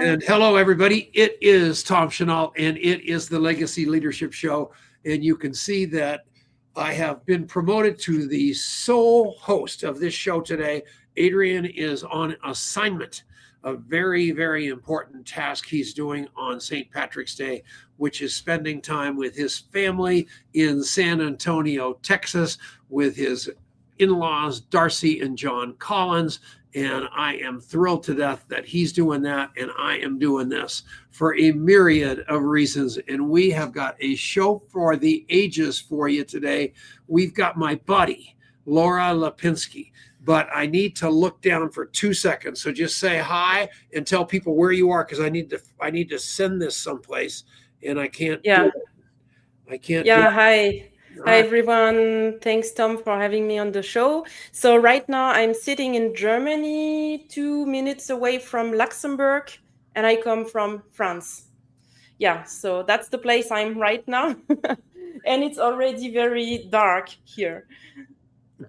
And hello, everybody. It is Tom Chenault, and it is the Legacy Leadership Show. And you can see that I have been promoted to the sole host of this show today. Adrian is on assignment, a very, very important task he's doing on St. Patrick's Day, which is spending time with his family in San Antonio, Texas, with his in-laws, Darcy and John Collins. And I am thrilled to death that he's doing that and I am doing this for a myriad of reasons. And we have got a show for the ages for you today. We've got my buddy, Laura Lipinski, but I need to look down for 2 seconds. So just say hi and tell people where you are, because I need to send this someplace and I can't. Yeah. Do it. I can't. Yeah. Hi. Hi, everyone. Thanks, Tom, for having me on the show. So right now I'm sitting in Germany, 2 minutes away from Luxembourg, and I come from France. Yeah, so that's the place I'm right now. And it's already very dark here.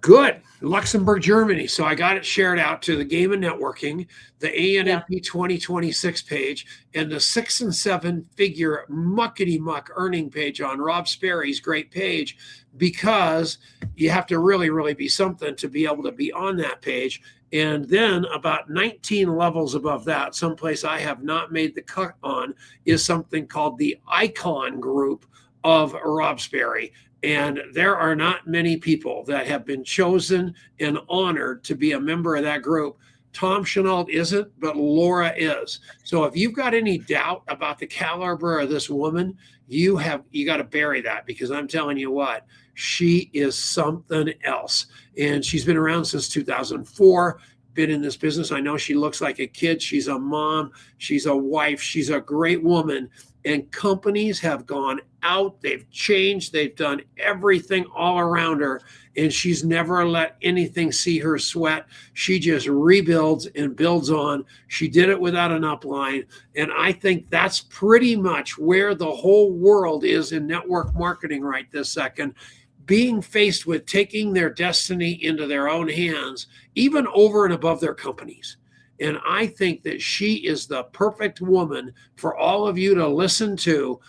Good. Luxembourg, Germany. So I got it shared out to the Game and Networking, the ANMP 2026 page, and the 6 and 7 figure muckety muck earning page on Rob Sperry's great page, because you have to really, really be something to be able to be on that page. And then about 19 levels above that, someplace I have not made the cut on, is something called the ICON group of Rob Sperry. And there are not many people that have been chosen and honored to be a member of that group. Tom Chenault isn't, but Laura is. So if you've got any doubt about the caliber of this woman, you got to bury that, because I'm telling you what, she is something else. And she's been around since 2004. Been in this business. I know she looks like a kid. She's a mom. She's a wife. She's a great woman. And companies have gone out. They've changed. They've done everything all around her. And she's never let anything see her sweat. She just rebuilds and builds on. She did it without an upline. And I think that's pretty much where the whole world is in network marketing right this second. Being faced with taking their destiny into their own hands, even over and above their companies. And I think that she is the perfect woman for all of you to listen to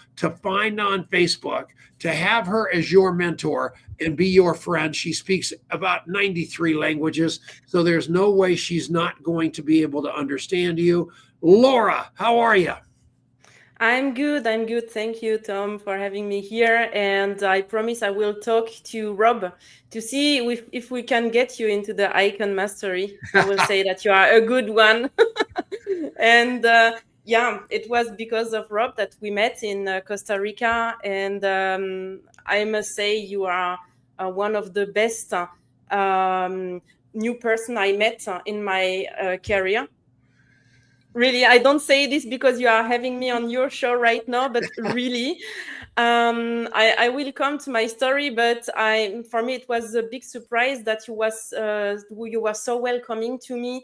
find on Facebook, to have her as your mentor and be your friend. She speaks about 93 languages, so there's no way she's not going to be able to understand you. Laura, how are you? I'm good. Thank you, Tom, for having me here. And I promise I will talk to Rob to see if we can get you into the ICON Mastery. I will say that you are a good one. And yeah, it was because of Rob that we met in Costa Rica. And I must say you are one of the best new person I met in my career. Really, I don't say this because you are having me on your show right now, but really, I will come to my story. But for me, it was a big surprise that you were so welcoming to me,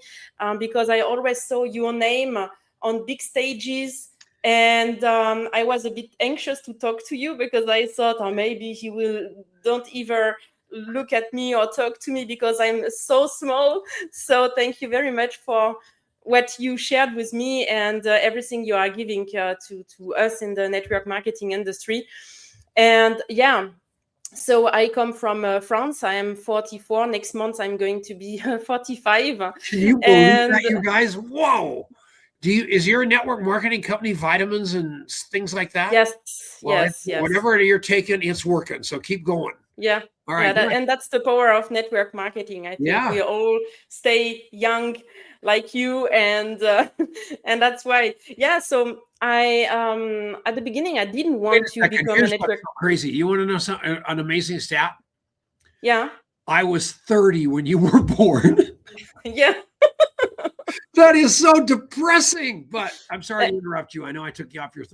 because I always saw your name on big stages, and I was a bit anxious to talk to you, because I thought, oh, maybe he don't even look at me or talk to me because I'm so small. So thank you very much for what you shared with me and everything you are giving to us in the network marketing industry. And yeah, so I come from France. I am 44. Next month, I'm going to be 45. Can you believe that, you guys? Whoa. Is your network marketing company vitamins and things like that? Yes. Well, yes. Whatever you're taking, it's working. So keep going. Yeah. All right. Yeah, and that's the power of network marketing. I think we all stay young like you, and that's why. Yeah. So I at the beginning I didn't want to become a network. Crazy. You want to know something? An amazing stat? Yeah. I was 30 when you were born. Yeah. That is so depressing, but I'm sorry to interrupt you. I know I took you off your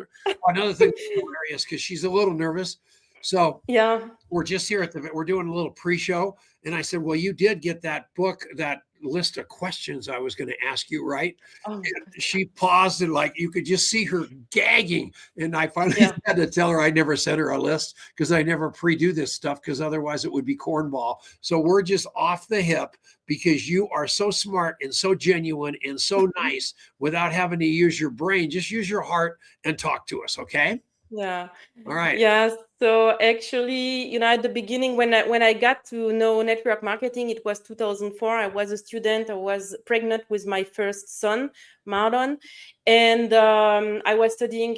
another thing that's hilarious, because she's a little nervous. So yeah, we're just here we're doing a little pre-show. And I said, well, you did get that book, that list of questions I was going to ask you, right? Oh, And she paused and like you could just see her gagging. And I finally yeah. had to tell her I never sent her a list because I never pre-do this stuff because otherwise it would be cornball. So we're just off the hip because you are so smart and so genuine and so nice without having to use your brain. Just use your heart and talk to us, okay? Yeah. All right. Yeah. So actually, at the beginning, when I got to know network marketing, it was 2004. I was a student. I was pregnant with my first son, Marlon, and I was studying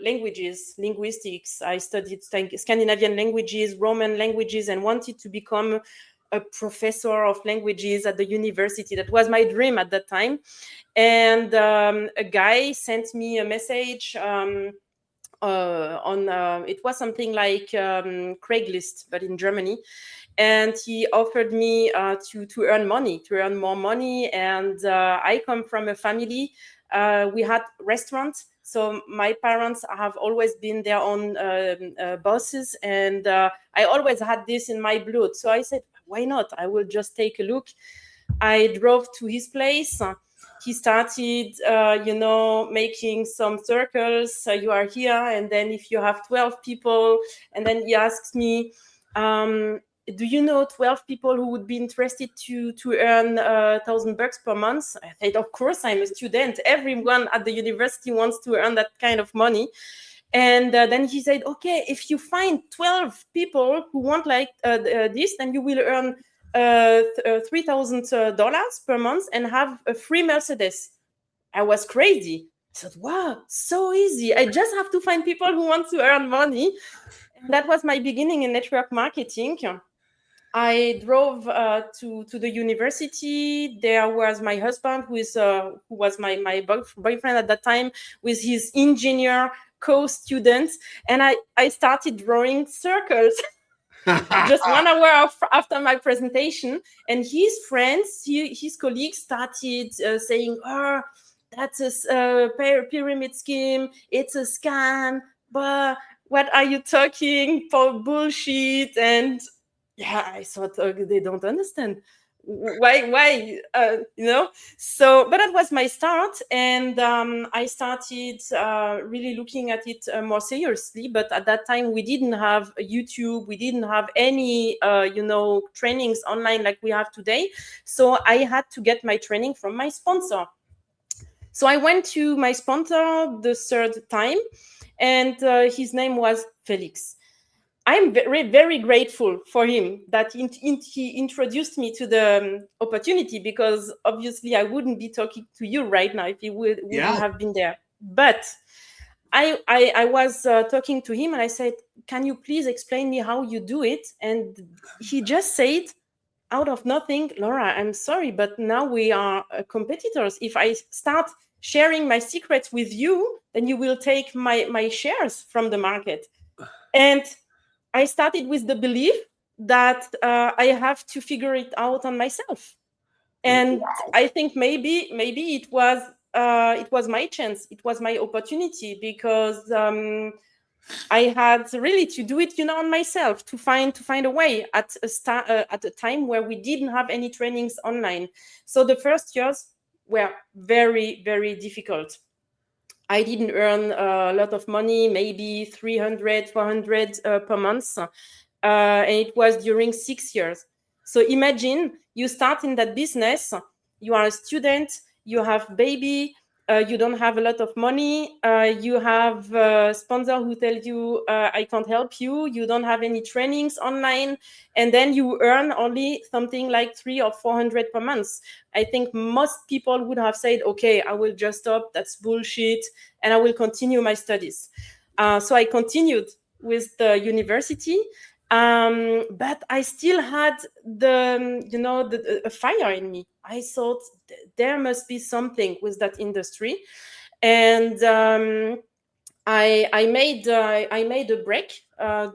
linguistics. I studied Scandinavian languages, Roman languages, and wanted to become a professor of languages at the university. That was my dream at that time. And a guy sent me a message. It was something like Craigslist, but in Germany, and he offered me to earn more money. And I come from a family. We had restaurants, so my parents have always been their own bosses, and I always had this in my blood. So I said, why not? I will just take a look. I drove to his place. He started, making some circles. You are here, and then if you have 12 people, and then he asks me, do you know 12 people who would be interested to earn $1,000 per month? I said, of course, I'm a student. Everyone at the university wants to earn that kind of money. And then he said, okay, if you find 12 people who want like this, then you will earn $3,000 per month and have a free Mercedes. I was crazy. I said, wow, so easy. I just have to find people who want to earn money. And that was my beginning in network marketing. I drove to the university. There was my husband, who was my boyfriend at that time, with his engineer co-student. And I started drawing circles. Just 1 hour after my presentation, and his friends, his colleagues started saying, oh, that's a pyramid scheme, it's a scam, but what are you talking for, bullshit? And yeah, I thought, they don't understand why so. But that was my start, and I started really looking at it more seriously. But at that time we didn't have YouTube, we didn't have any trainings online like we have today, so I had to get my training from my sponsor. So I went to my sponsor the third time, and his name was Felix. I'm very, very grateful for him that he introduced me to the opportunity, because obviously I wouldn't be talking to you right now if he wouldn't have been there. But I was talking to him, and I said, can you please explain me how you do it? And he just said out of nothing, Laura, I'm sorry, but now we are competitors. If I start sharing my secrets with you, then you will take my shares from the market. And I started with the belief that I have to figure it out on myself. And wow. I think maybe it was my chance. It was my opportunity, because I had really to do it, on myself, to find a way at a time where we didn't have any trainings online. So the first years were very, very difficult. I didn't earn a lot of money, maybe 300, 400 per month. And it was during 6 years. So imagine you start in that business, you are a student, you have baby, you don't have a lot of money, you have a sponsor who tells you, I can't help you, you don't have any trainings online, and then you earn only something like 300 or 400 per month. I think most people would have said, okay, I will just stop, that's bullshit, and I will continue my studies. So I continued with the university, but I still had a fire in me. I thought there must be something with that industry, and I made a break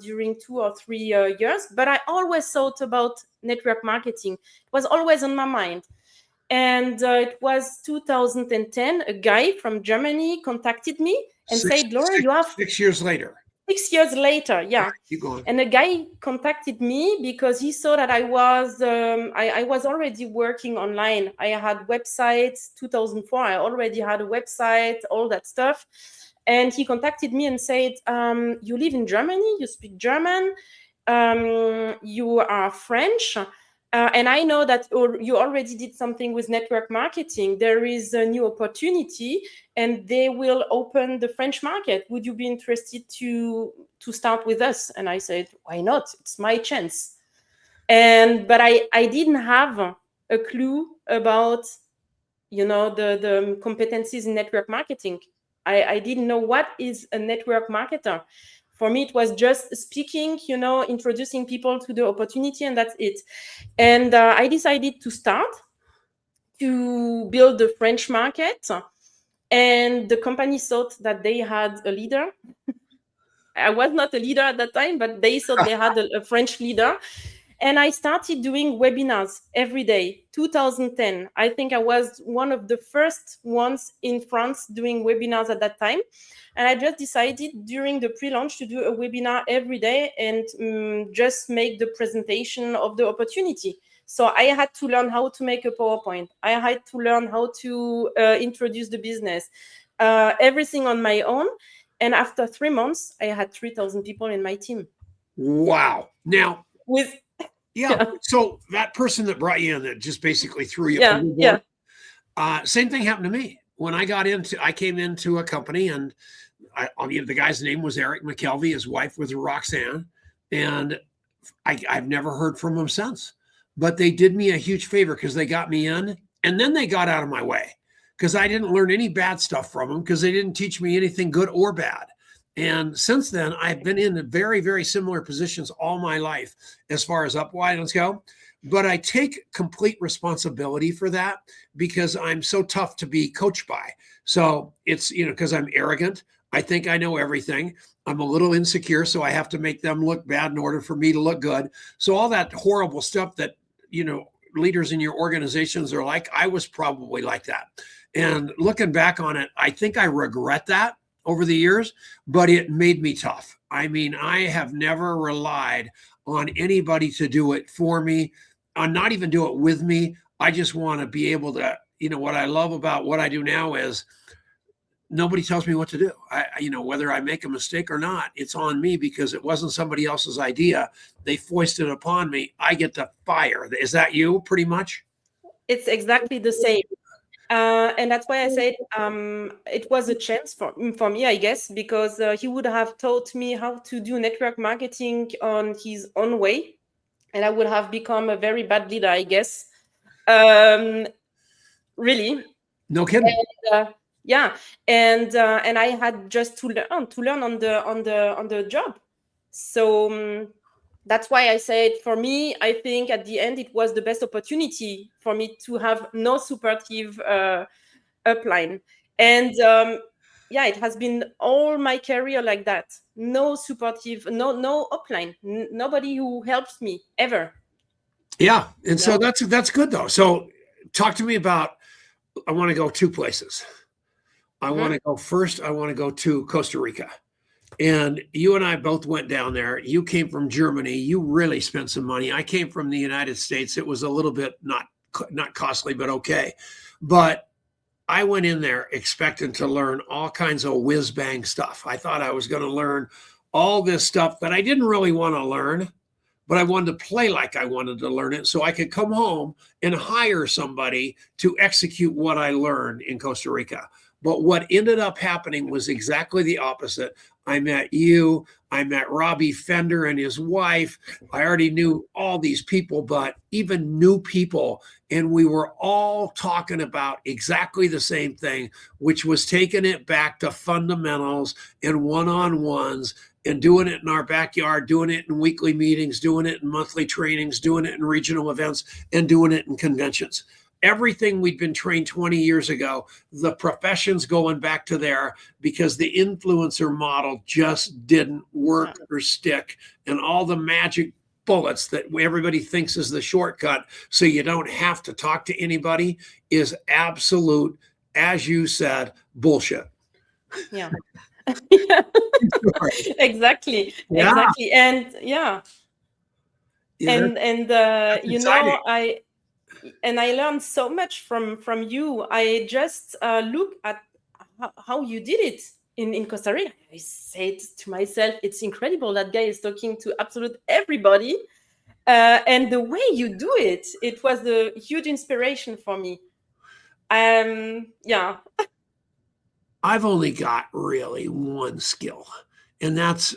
during 2 or 3 years. But I always thought about network marketing. It was always on my mind. And it was 2010. A guy from Germany contacted me and said, "Laura, you have 6 years later." 6 years later, yeah. Keep going. And a guy contacted me because he saw that I was already working online. I had websites, 2004. I already had a website, all that stuff. And he contacted me and said, you live in Germany, you speak German, you are French. And I know that you already did something with network marketing. There is a new opportunity and they will open the French market. Would you be interested to start with us? And I said, why not? It's my chance. But I didn't have a clue about, the competencies in network marketing. I didn't know what is a network marketer. For me, it was just speaking, introducing people to the opportunity, and that's it. And I decided to start to build the French market. And the company thought that they had a leader. I was not a leader at that time, but they thought they had a French leader. And I started doing webinars every day. 2010, I think I was one of the first ones in France doing webinars at that time. And I just decided during the pre-launch to do a webinar every day and just make the presentation of the opportunity. So I had to learn how to make a PowerPoint. I had to learn how to introduce the business, everything on my own. And after 3 months, I had 3,000 people in my team. Wow. Now, yeah. So that person that brought you in, that just basically threw you overboard. Same thing happened to me when I came into a company, and the guy's name was Eric McKelvey. His wife was Roxanne, and I've never heard from him since. But they did me a huge favor because they got me in, and then they got out of my way because I didn't learn any bad stuff from them because they didn't teach me anything good or bad. And since then, I've been in very, very similar positions all my life as far as uplines go. But I take complete responsibility for that because I'm so tough to be coached by. So it's, because I'm arrogant. I think I know everything. I'm a little insecure, so I have to make them look bad in order for me to look good. So all that horrible stuff that, leaders in your organizations are like, I was probably like that. And looking back on it, I think I regret that over the years, but it made me tough. I mean, I have never relied on anybody to do it for me, not even do it with me. I just want to be able to, what I love about what I do now is nobody tells me what to do. Whether I make a mistake or not, it's on me because it wasn't somebody else's idea. They foisted it upon me. I get to fire. Is that you pretty much? It's exactly the same. And that's why I said it was a chance for me, I guess, because he would have taught me how to do network marketing on his own way. And I would have become a very bad leader, I guess. Really. No kidding. And, and I had just to learn on the job. So that's why I said, for me, I think at the end, it was the best opportunity for me to have no supportive upline. And it has been all my career like that. No supportive, no upline, nobody who helps me ever. Yeah. And so that's good though. So talk to me about, I want to go 2 places. I want to go first. I want to go to Costa Rica. And you and I both went down there. You came from Germany. You really spent some money. I came from the United States. It was a little bit not costly, but okay. But I went in there expecting to learn all kinds of whiz bang stuff. I thought I was going to learn all this stuff that I didn't really want to learn, but I wanted to play like I wanted to learn it so I could come home and hire somebody to execute what I learned in Costa Rica. But what ended up happening was exactly the opposite. I met you. I met Robbie Fender and his wife. I already knew all these people, but even new people. And we were all talking about exactly the same thing, which was taking it back to fundamentals and one-on-ones and doing it in our backyard, doing it in weekly meetings, doing it in monthly trainings, doing it in regional events, and doing it in conventions. Everything we'd been trained 20 years ago, the profession's going back to there because the influencer model just didn't work or stick. And all the magic bullets that everybody thinks is the shortcut so you don't have to talk to anybody is absolute, as you said, bullshit. Yeah. Yeah. Sure. Exactly. Yeah. Exactly. And Yeah, and that's you exciting. know, I learned so much from you. I just look at how you did it in Costa Rica. I said to myself, it's incredible that guy is talking to absolute everybody. And the way you do it, it was a huge inspiration for me. Yeah. I've only got really one skill, and that's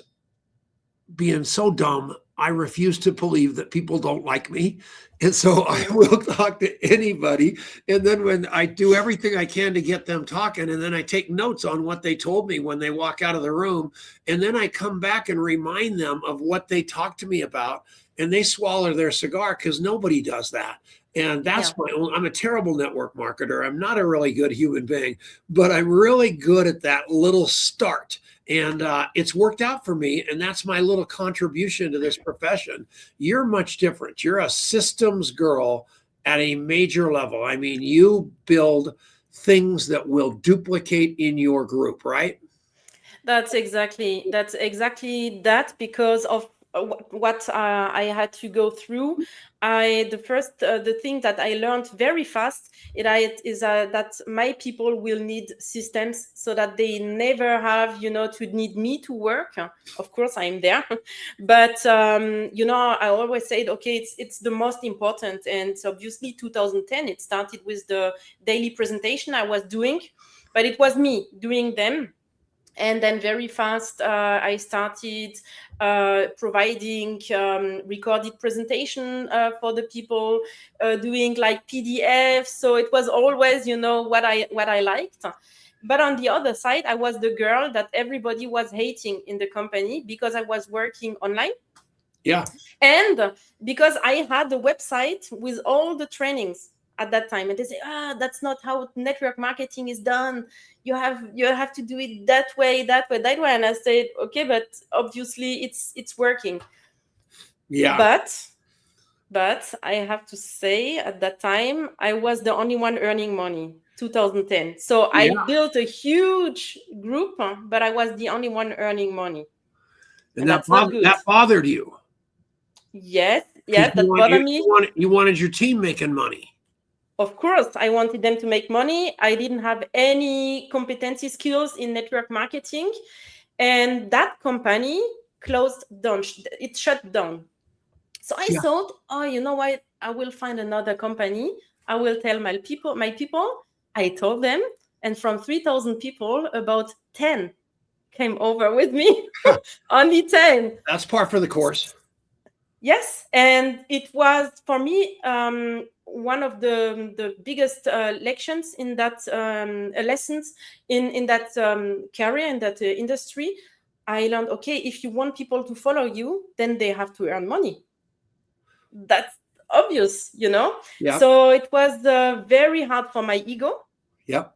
being so dumb. I refuse to believe that people don't like me. And so I will talk to anybody. And then when I do everything I can to get them talking, and then I take notes on what they told me when they walk out of the room. And then I come back and remind them of what they talked to me about. And they swallow their cigar because nobody does that. And that's Yeah. I'm a terrible network marketer. I'm not a really good human being, but I'm really good at that little start. And it's worked out for me. And that's my little contribution to this profession. You're much different. You're a systems girl at a major level. I mean, you build things that will duplicate in your group, right? That's exactly that because of what I had to go through. The thing that I learned very fast is that my people will need systems so that they never have to need me to work. Of course, I'm there, but I always said, okay, it's the most important, and so obviously 2010 it started with the daily presentation I was doing, but it was me doing them. And then very fast, I started providing recorded presentation for the people, doing like PDFs. So it was always, what I liked. But on the other side, I was the girl that everybody was hating in the company because I was working online. Yeah. And because I had the website with all the trainings at that time, and they say, that's not how network marketing is done. You have to do it that way, and I said, okay, but obviously it's working. Yeah. But I have to say, at that time I was the only one earning money, 2010. So Yeah. I built a huge group, but I was the only one earning money, And and that's not good. that bothered you. Yes, Because that bothered me. you wanted your team making money. Of course, I wanted them to make money. I didn't have any competency skills in network marketing. And that company closed down. It shut down. So I Yeah. thought, oh, you know what? I will find another company. I will tell my people. I told them. And from 3,000 people, about 10 came over with me. Only 10. That's par for the course. Yes, and it was for me one of the biggest lessons in that lessons in that career, in that industry. I learned, okay, if you want people to follow you, then they have to earn money. That's obvious, Yeah. So it was very hard for my ego. Yep.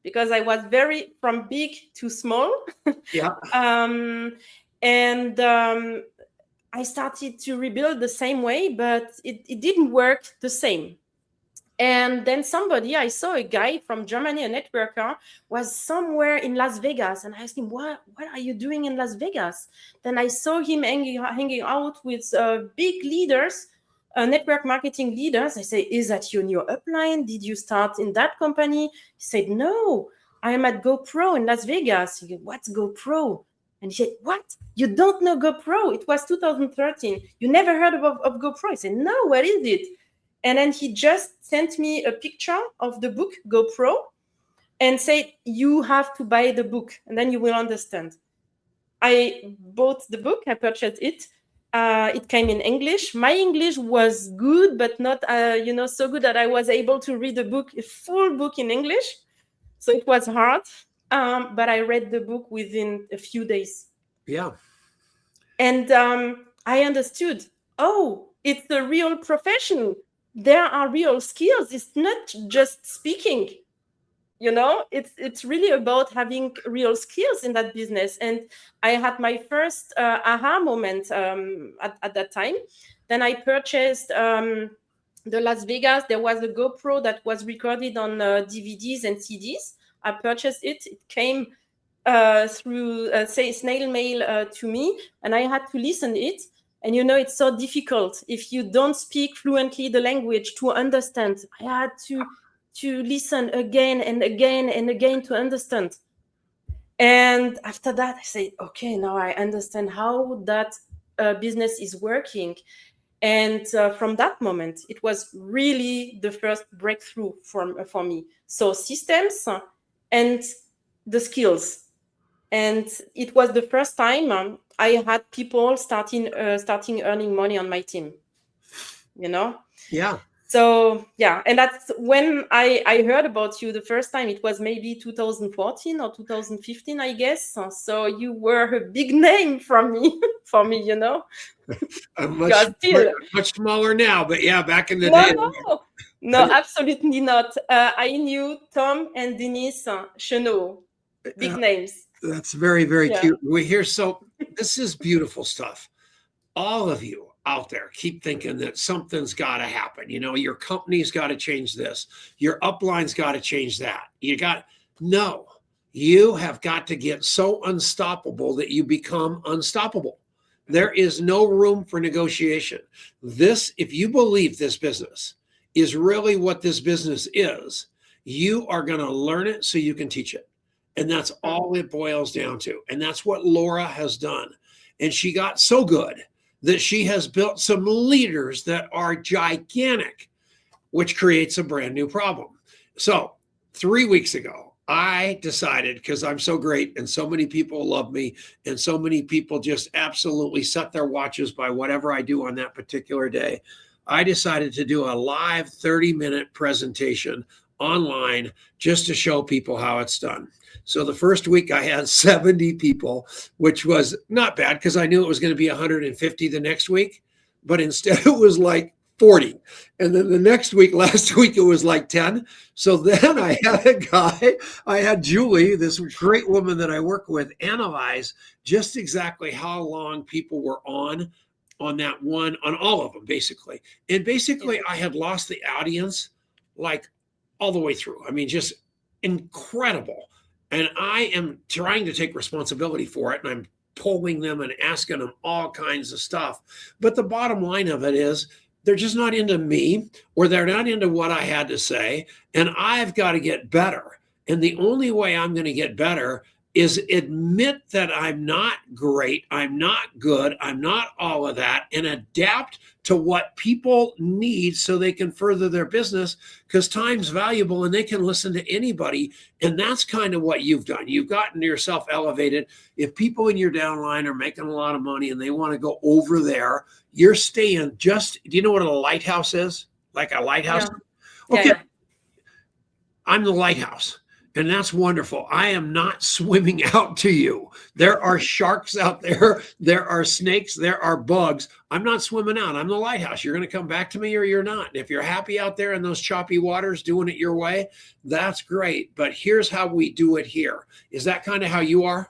Because I was very from big to small. Yeah. And I started to rebuild the same way, but it didn't work the same. And then I saw a guy from Germany, a networker, was somewhere in Las Vegas. And I asked him, what are you doing in Las Vegas? Then I saw him hanging out with big leaders, network marketing leaders. I say, is that your new upline? Did you start in that company? He said, no, I am at GoPro in Las Vegas. He said, what's GoPro? And he said, what? You don't know GoPro? It was 2013. You never heard of GoPro? I said, no, what is it? And then he just sent me a picture of the book GoPro and said, you have to buy the book and then you will understand. I bought the book, I purchased it. It came in English. My English was good, but not so good that I was able to read a full book in English. So it was hard. But I read the book within a few days. Yeah. And I understood, it's a real profession. There are real skills. It's not just speaking. It's really about having real skills in that business. And I had my first aha moment at that time. Then I purchased the Las Vegas. There was a GoPro that was recorded on DVDs and CDs. I purchased it. It came through say snail mail to me, and I had to listen it. And it's so difficult if you don't speak fluently the language to understand. I had to listen again and again and again to understand. And after that, I said, okay, now I understand how that business is working. And from that moment, it was really the first breakthrough for me. So systems and the skills. And it was the first time I had people starting earning money on my team. Yeah. So yeah, and that's when I heard about you the first time. It was maybe 2014 or 2015, I guess. So you were a big name for me. I'm much smaller now, but yeah, back in the day. No, absolutely not. I knew Tom and Denise Chenot, big names. That's very, very cute. This is beautiful stuff. All of you out there keep thinking that something's got to happen. Your company's got to change this. Your upline's got to change that. You have got to get so unstoppable that you become unstoppable. There is no room for negotiation. If you believe this business is really what this business is, you are going to learn it so you can teach it. And that's all it boils down to. And that's what Laura has done. And she got so good that she has built some leaders that are gigantic, which creates a brand new problem. So 3 weeks ago, I decided, because I'm so great and so many people love me and so many people just absolutely set their watches by whatever I do on that particular day, I decided to do a live 30-minute presentation online just to show people how it's done. So the first week I had 70 people, which was not bad because I knew it was going to be 150 the next week, but instead it was like 40. And then the next week, last week, it was like 10. So then I had Julie, this great woman that I work with, analyze just exactly how long people were on that one, on all of them, basically. And basically I had lost the audience like all the way through. I mean, just incredible. And I am trying to take responsibility for it. And I'm polling them and asking them all kinds of stuff. But the bottom line of it is they're just not into me, or they're not into what I had to say. And I've got to get better. And the only way I'm going to get better is admit that I'm not great, I'm not good, I'm not all of that, and adapt to what people need so they can further their business, because time's valuable and they can listen to anybody. And that's kind of what you've done. You've gotten yourself elevated. If people in your downline are making a lot of money and they want to go over there, you're staying do you know what a lighthouse is? Like a lighthouse? Yeah. Okay. Yeah. I'm the lighthouse. And that's wonderful. I am not swimming out to you. There are sharks out there. There are snakes. There are bugs. I'm not swimming out. I'm the lighthouse. You're going to come back to me or you're not. And if you're happy out there in those choppy waters doing it your way, that's great. But here's how we do it here. Is that kind of how you are?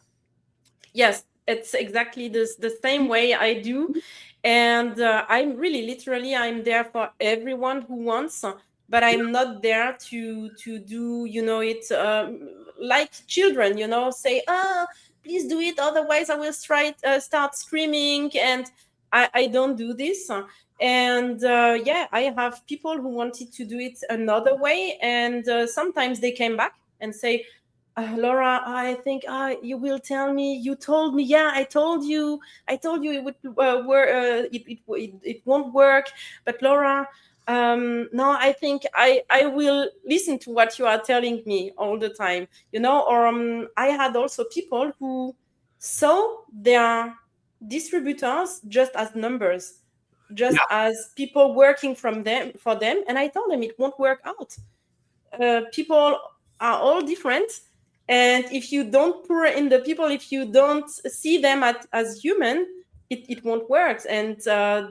Yes, it's exactly the same way I do. And I'm really literally, I'm there for everyone who wants. But I'm not there to do, it like children, say, please do it. Otherwise, I will start screaming. And I don't do this. And I have people who wanted to do it another way. And sometimes they came back and say, Laura, I think you will tell me. You told me, yeah, I told you it would work. It won't work. But Laura, no, I think I will listen to what you are telling me all the time, or I had also people who saw their distributors just as numbers, just as people working for them. And I told them it won't work out. People are all different. And if you don't pour in the people, if you don't see them as human, it won't work. And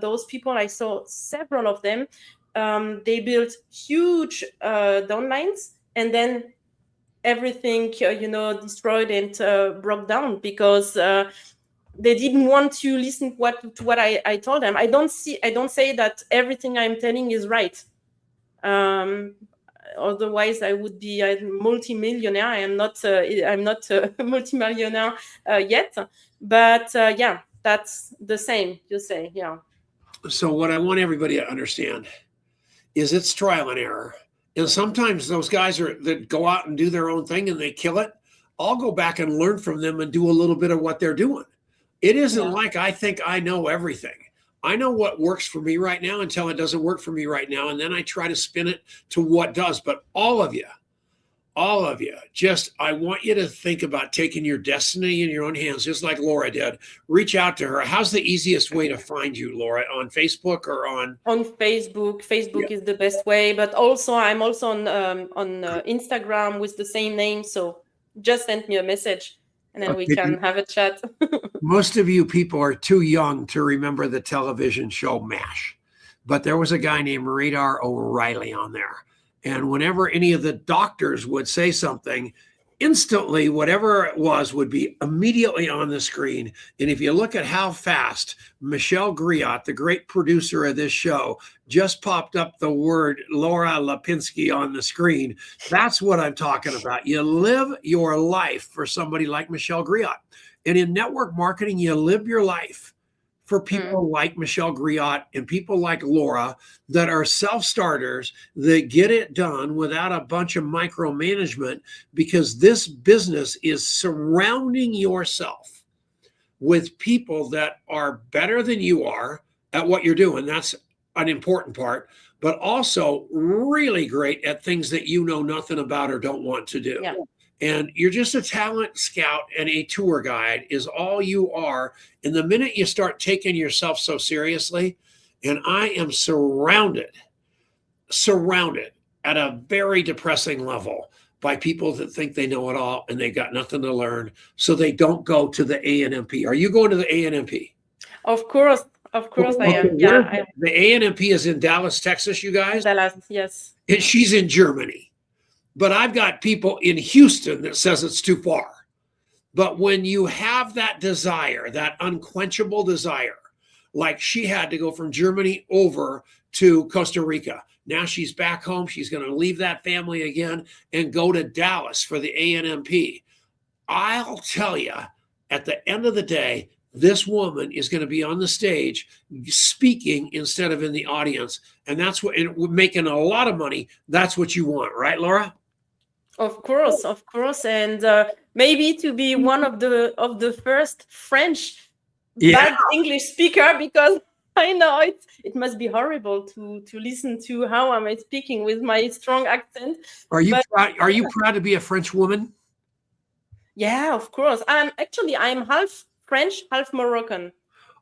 those people, I saw several of them, they built huge downlines, and then everything destroyed and broke down because they didn't want to listen to what I told them. I don't say that everything I'm telling is right. otherwise I would be a multi-millionaire. I'm not a multi-millionaire yet, but yeah, that's the same, you say. Yeah. So what I want everybody to understand is it's trial and error. And sometimes those guys that go out and do their own thing and they kill it, I'll go back and learn from them and do a little bit of what they're doing. It isn't like I think I know everything. I know what works for me right now until it doesn't work for me right now. And then I try to spin it to what does. But all of you, just, I want you to think about taking your destiny in your own hands, just like Laura did. Reach out to her. How's the easiest way to find you, Laura? On Facebook or on? On Facebook. Facebook is the best way. But also, I'm also on Instagram with the same name. So just send me a message and then we can have a chat. Most of you people are too young to remember the television show MASH. But there was a guy named Radar O'Reilly on there. And whenever any of the doctors would say something, instantly, whatever it was would be immediately on the screen. And if you look at how fast Michelle Griot, the great producer of this show, just popped up the word Laura Lipinski on the screen, that's what I'm talking about. You live your life for somebody like Michelle Griot. And in network marketing, you live your life for people like Michelle Griot and people like Laura that are self-starters that get it done without a bunch of micromanagement, because this business is surrounding yourself with people that are better than you are at what you're doing. That's an important part, but also really great at things that you know nothing about or don't want to do. Yeah. And you're just a talent scout and a tour guide is all you are. And the minute you start taking yourself so seriously, and I am surrounded at a very depressing level by people that think they know it all and they got nothing to learn, so they don't go to the ANMP. Are you going to the ANMP? Of course I am. Yeah. The ANMP is in Dallas, Texas, you guys? Dallas, yes. And she's in Germany. But I've got people in Houston that says it's too far. But when you have that desire, that unquenchable desire, like she had to go from Germany over to Costa Rica. Now she's back home. She's going to leave that family again and go to Dallas for the ANMP. I'll tell you, at the end of the day, this woman is going to be on the stage speaking instead of in the audience. And that's what, and making a lot of money. That's what you want, right, Laura? Of course. And maybe to be one of the first French bad English speaker, because I know it must be horrible to listen to how am I speaking with my strong accent. Are you proud to be a French woman? Yeah, of course. I'm half French, half Moroccan.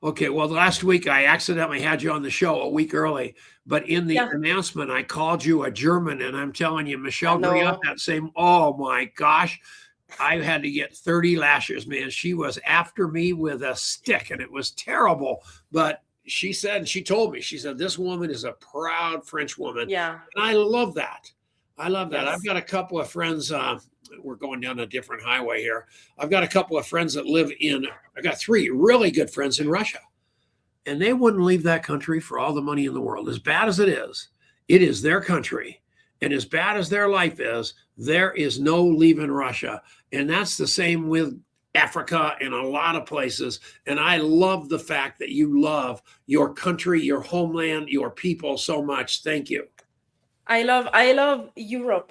Okay, well, last week I accidentally had you on the show a week early, but in the announcement, I called you a German, and I'm telling you, Michelle Griot, that same, oh my gosh, I had to get 30 lashes, man. She was after me with a stick, and it was terrible. But she told me, this woman is a proud French woman. Yeah. And I love that. Yes. I've got a couple of friends, we're going down a different highway here. I've got a couple of friends that I got 3 really good friends in Russia, and they wouldn't leave that country for all the money in the world. As bad as it is their country. And as bad as their life is, there is no leaving Russia. And that's the same with Africa and a lot of places. And I love the fact that you love your country, your homeland, your people so much. Thank you. I love Europe.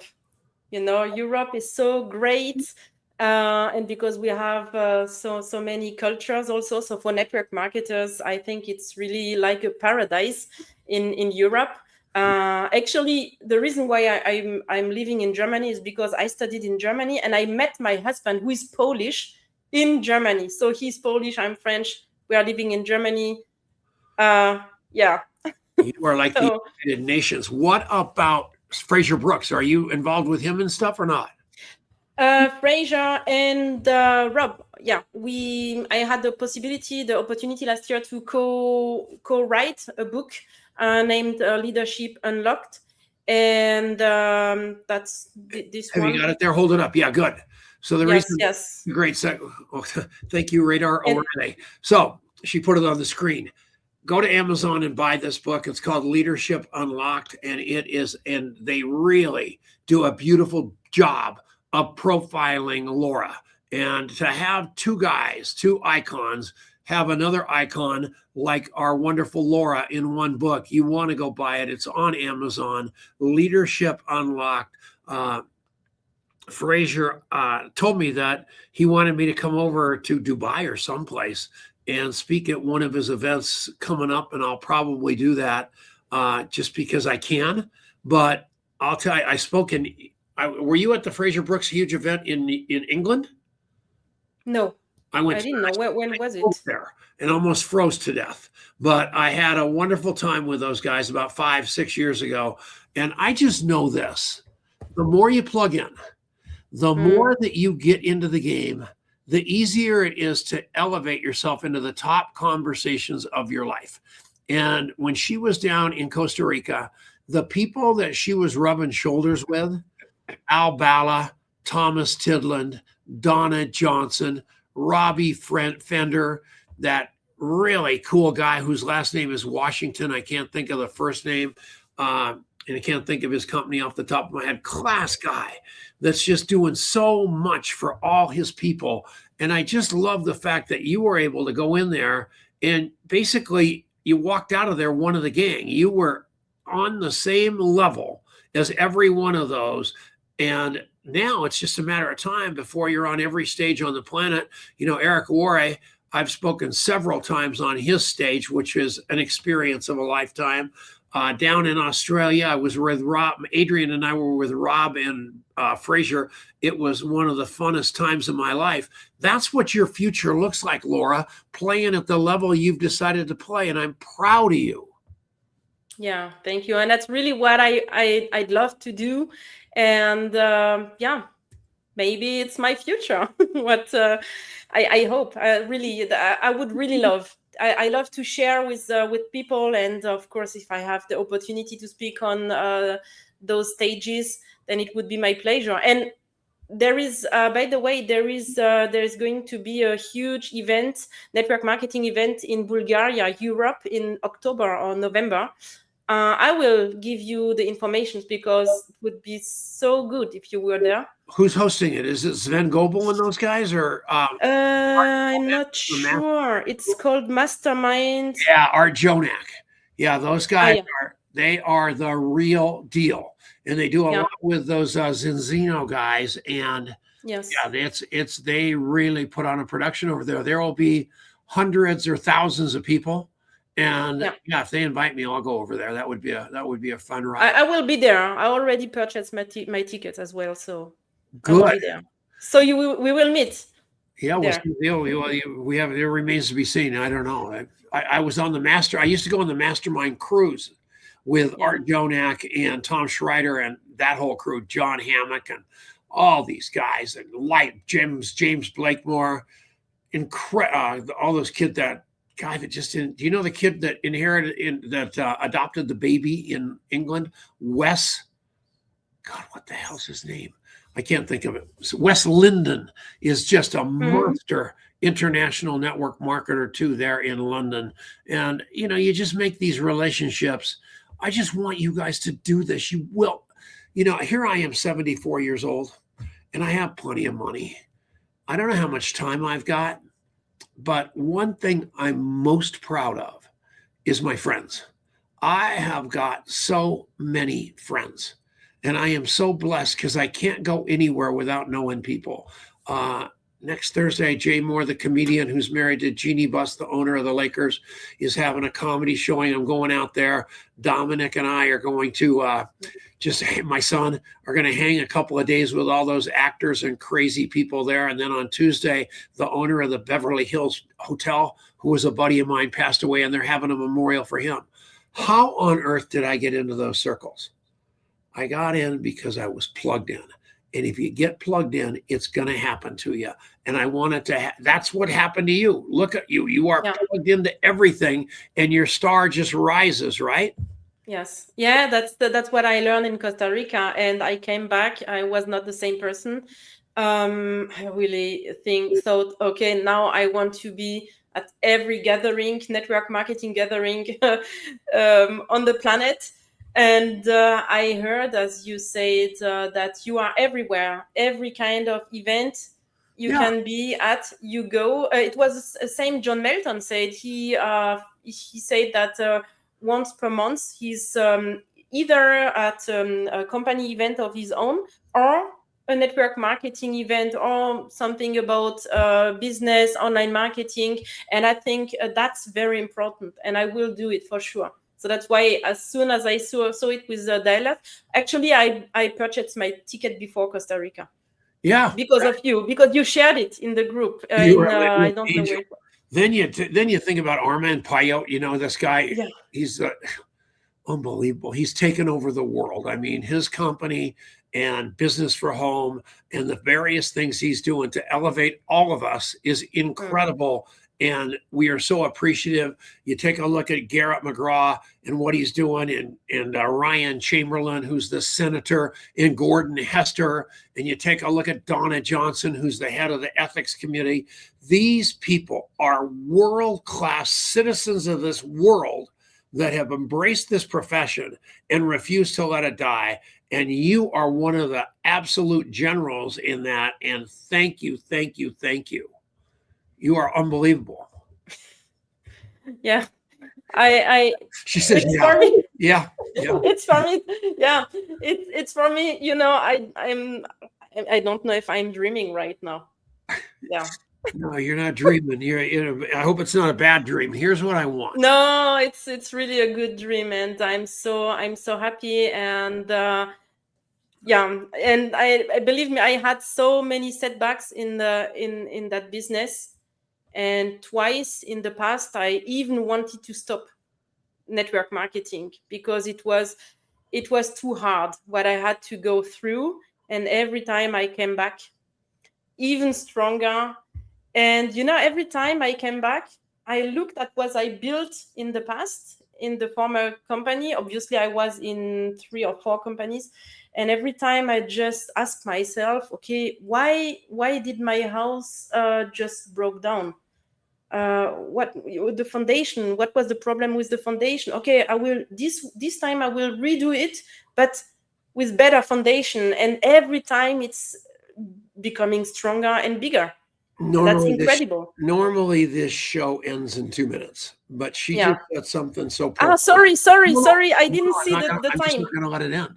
You know, Europe is so great, and because we have so many cultures also. So for network marketers, I think it's really like a paradise in Europe. Actually, the reason why I'm living in Germany is because I studied in Germany, and I met my husband, who is Polish, in Germany. So he's Polish, I'm French. We are living in Germany. Yeah. You are like the United Nations. What about Fraser Brooks? Are you involved with him and stuff or not? Fraser and Rob. Yeah, I had the opportunity last year to co-write a book named Leadership Unlocked, and that's this one. Have you got it there? Hold it up. Yeah, good. So the reason, yes, great. Thank you, Radar O'Reilly. So she put it on the screen. go to Amazon and buy this book. It's called Leadership Unlocked, and they really do a beautiful job of profiling Laura. And to have two guys, two icons, have another icon like our wonderful Laura in one book, you want to go buy it. It's on Amazon. Leadership Unlocked. Fraser told me that he wanted me to come over to Dubai or someplace and speak at one of his events coming up, and I'll probably do that just because I can. But I'll tell you, I spoke were you at the Fraser Brooks huge event in England? No, I didn't know. When was it? There and almost froze to death. But I had a wonderful time with those guys about 5-6 years ago. And I just know this, the more you plug in, the more that you get into the game, the easier it is to elevate yourself into the top conversations of your life. And when she was down in Costa Rica, the people that she was rubbing shoulders with, Al Bala, Thomas Tidland, Donna Johnson, Robbie Fender, that really cool guy whose last name is Washington. I can't think of the first name. And I can't think of his company off the top of my head. Class guy that's just doing so much for all his people. And I just love the fact that you were able to go in there and basically you walked out of there one of the gang. You were on the same level as every one of those. And now it's just a matter of time before you're on every stage on the planet. You know, Eric Worre, I've spoken several times on his stage, which is an experience of a lifetime. Down in Australia, I was with Rob. Adrian and I were with Rob and Fraser. It was one of the funnest times of my life. That's what your future looks like, Laura, playing at the level you've decided to play. And I'm proud of you. Yeah, thank you. And that's really what I'd love to do. And yeah, maybe it's my future. What I hope. I would really love. I love to share with people, and of course, if I have the opportunity to speak on those stages, then it would be my pleasure. And there is, by the way, there is going to be a huge event, network marketing event in Bulgaria, Europe, in October or November. I will give you the information because it would be so good if you were there. Who's hosting it? Is it Sven Gobel and those guys, or I'm not sure. It's called Mastermind. Yeah, Art Jonak. Yeah, those guys are the real deal, and they do a lot with those Zinzino guys. And yes, yeah, they really put on a production over there. There will be hundreds or thousands of people. And yeah, if they invite me, I'll go over there. That would be a fun ride. I will be there. I already purchased my ticket as well, so good. I will be there. So we will meet. Yeah, we'll see. It remains to be seen. I don't know. I was on I used to go on the Mastermind cruise with Art Jonak and Tom Schreider and that whole crew, John Hammock and all these guys, and James Blakemore, all those kids. That guy that just didn't. Do you know the kid that adopted the baby in England? Wes. God, what the hell's his name? I can't think of it. Wes Linden is just a monster international network marketer too there in London. And, you just make these relationships. I just want you guys to do this. You will. Here I am 74 years old and I have plenty of money. I don't know how much time I've got, but one thing I'm most proud of is my friends. I have got so many friends. And I am so blessed because I can't go anywhere without knowing people. Next Thursday, Jay Moore, the comedian who's married to Jeannie Buss, the owner of the Lakers, is having a comedy showing. I'm going out there. Dominic and I are going to my son are going to hang a couple of days with all those actors and crazy people there. And then on Tuesday, the owner of the Beverly Hills Hotel, who was a buddy of mine, passed away, and they're having a memorial for him. How on earth did I get into those circles? I got in because I was plugged in. And if you get plugged in, it's going to happen to you. And I wanted to, that's what happened to you. Look at you. You are plugged into everything and your star just rises, right? Yes. Yeah, that's what I learned in Costa Rica. And I came back. I was not the same person. I really thought, okay, now I want to be at every gathering, network marketing gathering on the planet. And I heard, as you said, that you are everywhere, every kind of event you can be at, you go. It was the same John Melton said. He said that once per month he's either at a company event of his own or a network marketing event or something about business, online marketing. And I think that's very important, and I will do it for sure. So that's why as soon as I saw it with Dallas, actually I purchased my ticket before Costa Rica. Yeah, because of you, because you shared it in the group. I don't know where it was. Then you think about Armand Payot. You know, this guy. Yeah. He's unbelievable. He's taken over the world. I mean, his company and Business for Home and the various things he's doing to elevate all of us is incredible. And we are so appreciative. You take a look at Garrett McGraw and what he's doing, and Ryan Chamberlain, who's the senator, and Gordon Hester, and you take a look at Donna Johnson, who's the head of the ethics committee. These people are world-class citizens of this world that have embraced this profession and refused to let it die. And you are one of the absolute generals in that. And thank you, thank you, thank you. You are unbelievable. Yeah. She says, it's yeah. For me. Yeah. It's for me. Yeah. It's for me. You know, I don't know if I'm dreaming right now. Yeah. No, you're not dreaming. I hope it's not a bad dream. Here's what I want. No, it's really a good dream, and I'm so happy. And yeah, and I believe me, I had so many setbacks in that business. And twice in the past, I even wanted to stop network marketing because it was too hard what I had to go through. And every time I came back even stronger. And, you know, every time I came back, I looked at what I built in the past in the former company. Obviously, I was in 3 or 4 companies. And every time I just asked myself, okay, why did my house just broke down? What the foundation? What was the problem with the foundation? Okay, I will this time I will redo it, but with better foundation. And every time it's becoming stronger and bigger. That's incredible. Normally this show ends in 2 minutes, but she just said something so profound. Sorry. I didn't see the time. I'm just not going to let it end.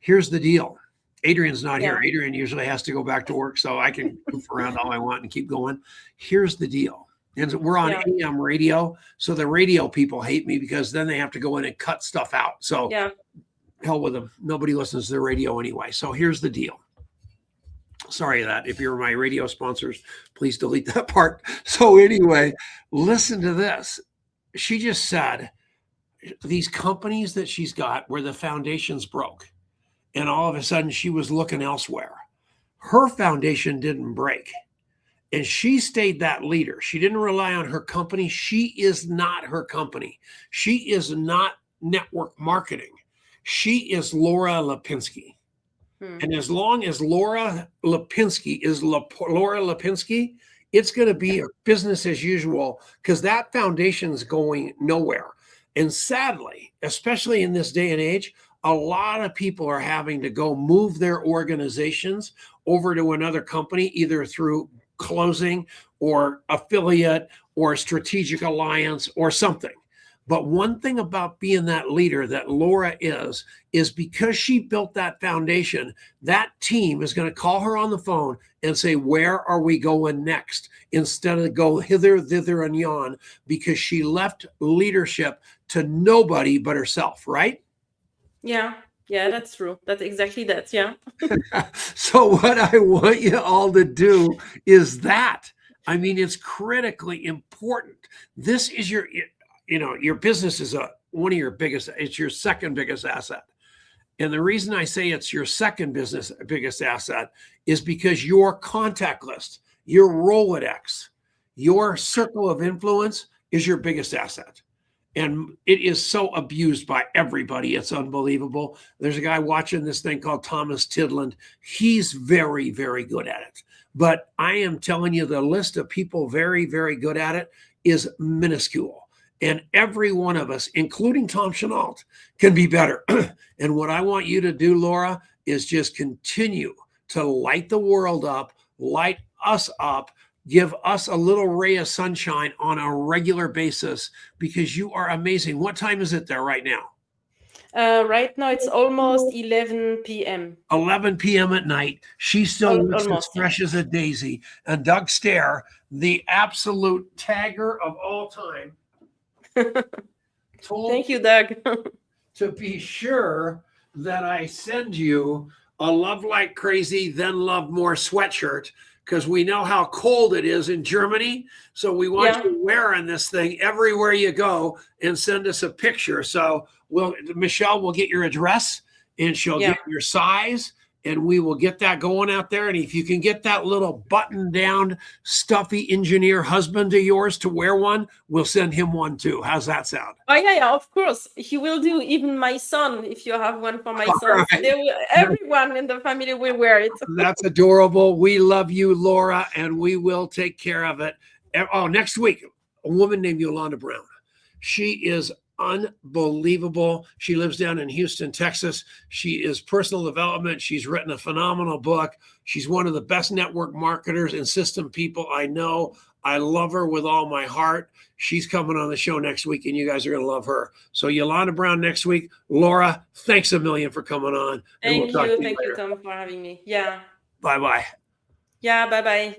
Here's the deal. Adrian's not here. Adrian usually has to go back to work, so I can goof around all I want and keep going. Here's the deal. And we're on AM radio, so the radio people hate me because then they have to go in and cut stuff out. So hell with them. Nobody listens to the radio anyway. So here's the deal. Sorry that if you're my radio sponsors, please delete that part. So anyway, listen to this. She just said these companies that she's got where the foundations broke, and all of a sudden she was looking elsewhere. Her foundation didn't break. And she stayed that leader. She didn't rely on her company. She is not her company. She is not network marketing. She is Laura Lipinski. And as long as Laura Lipinski is Laura Lipinski, it's going to be a business as usual because that foundation is going nowhere. And sadly, especially in this day and age, a lot of people are having to go move their organizations over to another company, either through closing or affiliate or strategic alliance or something. But one thing about being that leader that Laura is because she built that foundation, that team is going to call her on the phone and say, where are we going next? Instead of go hither, thither, and yon, because she left leadership to nobody but herself, right? Yeah, that's true. That's exactly that. Yeah. So what I want you all to do is that. I mean, it's critically important. This is your business is one of your biggest, it's your second biggest asset. And the reason I say it's your second biggest asset is because your contact list, your Rolodex, your circle of influence is your biggest asset. And it is so abused by everybody. It's unbelievable. There's a guy watching this thing called Thomas Tidland. He's very, very good at it. but I am telling you, the list of people very, very good at it is minuscule. And every one of us, including Tom Chenault, can be better. And what I want you to do, Laura, is just continue to light the world up, light us up, give us a little ray of sunshine on a regular basis, because you are amazing. What time is it there right now? Right now it's almost 11 p.m. 11 p.m. at night. She still looks as fresh as a daisy. And Doug Stair, the absolute tagger of all time, told Thank you, Doug. to be sure that I send you a Love Like Crazy, Then Love More sweatshirt, because we know how cold it is in Germany. So we want you wearing this thing everywhere you go, and send us a picture. So Michelle will get your address, and she'll get your size, and we will get that going out there. And if you can get that little button down, stuffy engineer husband of yours to wear one, we'll send him one too. How's that sound? Oh yeah, of course. He will do. Even my son, if you have one for my son, everyone in the family will wear it. That's adorable. We love you, Laura, and we will take care of it. Oh, next week, a woman named Yolanda Brown. She is unbelievable. She lives down in Houston, Texas. She is personal development. She's written a phenomenal book. She's one of the best network marketers and system people I know. I love her with all my heart. She's coming on the show next week, and you guys are going to love her. So Yolanda Brown next week. Laura, thanks a million for coming on. Thank you. Thank you, Tom, for having me. Yeah. Bye-bye. Yeah, bye-bye.